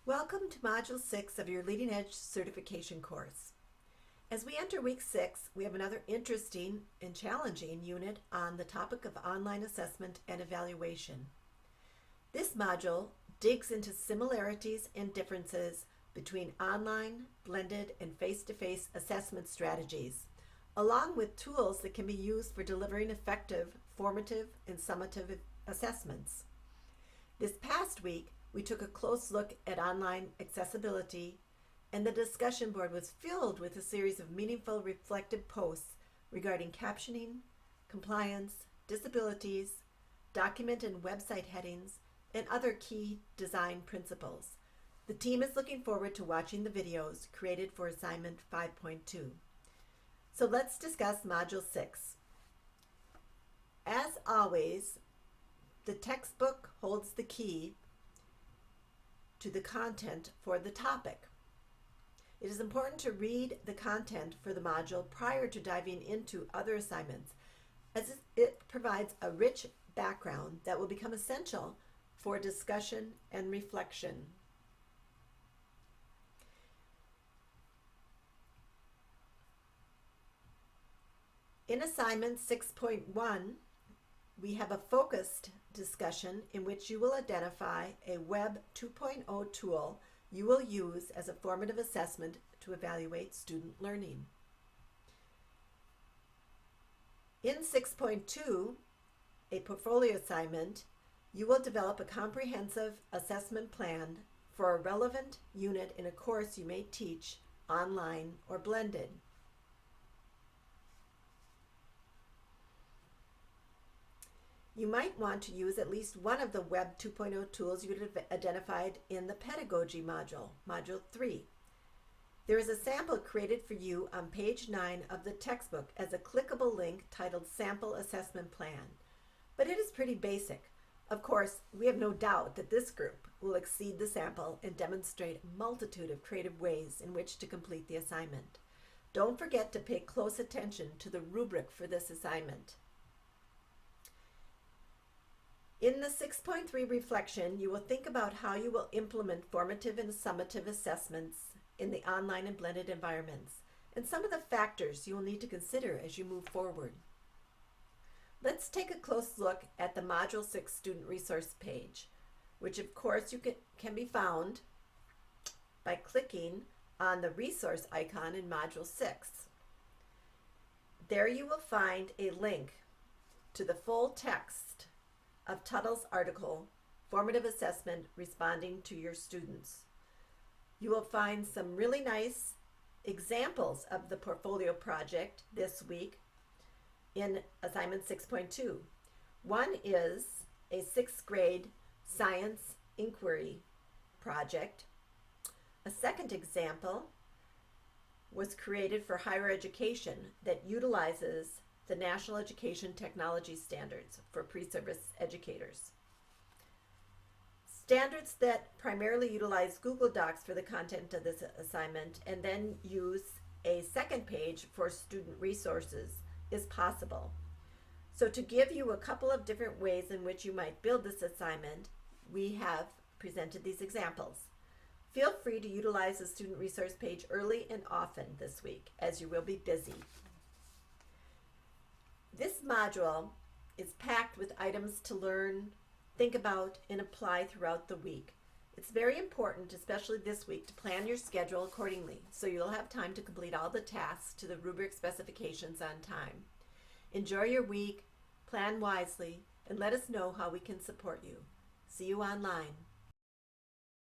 Welcome to Module 6 of your Leading Edge certification course. As we enter Week 6, we have another interesting and challenging unit on the topic of online assessment and evaluation. This module digs into similarities and differences between online, blended, and face-to-face assessment strategies, along with tools that can be used for delivering effective, formative, and summative assessments. This past week, we took a close look at online accessibility, and the discussion board was filled with a series of meaningful reflective posts regarding captioning, compliance, disabilities, document and website headings, and other key design principles. The team is looking forward to watching the videos created for Assignment 5.2. So let's discuss Module 6. As always, the textbook holds the key to the content for the topic. It is important to read the content for the module prior to diving into other assignments, as it provides a rich background that will become essential for discussion and reflection. In Assignment 6.1, we have a focused discussion in which you will identify a Web 2.0 tool you will use as a formative assessment to evaluate student learning. In 6.2, a portfolio assignment, you will develop a comprehensive assessment plan for a relevant unit in a course you may teach online or blended. You might want to use at least one of the Web 2.0 tools you have identified in the Pedagogy module, Module 3. There is a sample created for you on page 9 of the textbook as a clickable link titled Sample Assessment Plan, but it is pretty basic. Of course, we have no doubt that this group will exceed the sample and demonstrate a multitude of creative ways in which to complete the assignment. Don't forget to pay close attention to the rubric for this assignment. In the 6.3 reflection, you will think about how you will implement formative and summative assessments in the online and blended environments, and some of the factors you will need to consider as you move forward. Let's take a close look at the Module 6 student resource page, which of course can be found by clicking on the resource icon in Module 6. There you will find a link to the full text of Tuttle's article, Formative Assessment Responding to Your Students. You will find some really nice examples of the portfolio project this week in Assignment 6.2. One is a 6th grade science inquiry project. A second example was created for higher education that utilizes the National Education Technology Standards for pre-service educators. Standards that primarily utilize Google Docs for the content of this assignment and then use a second page for student resources is possible. So to give you a couple of different ways in which you might build this assignment, we have presented these examples. Feel free to utilize the student resource page early and often this week, as you will be busy. This module is packed with items to learn, think about, and apply throughout the week. It's very important, especially this week, to plan your schedule accordingly so you'll have time to complete all the tasks to the rubric specifications on time. Enjoy your week, plan wisely, and let us know how we can support you. See you online.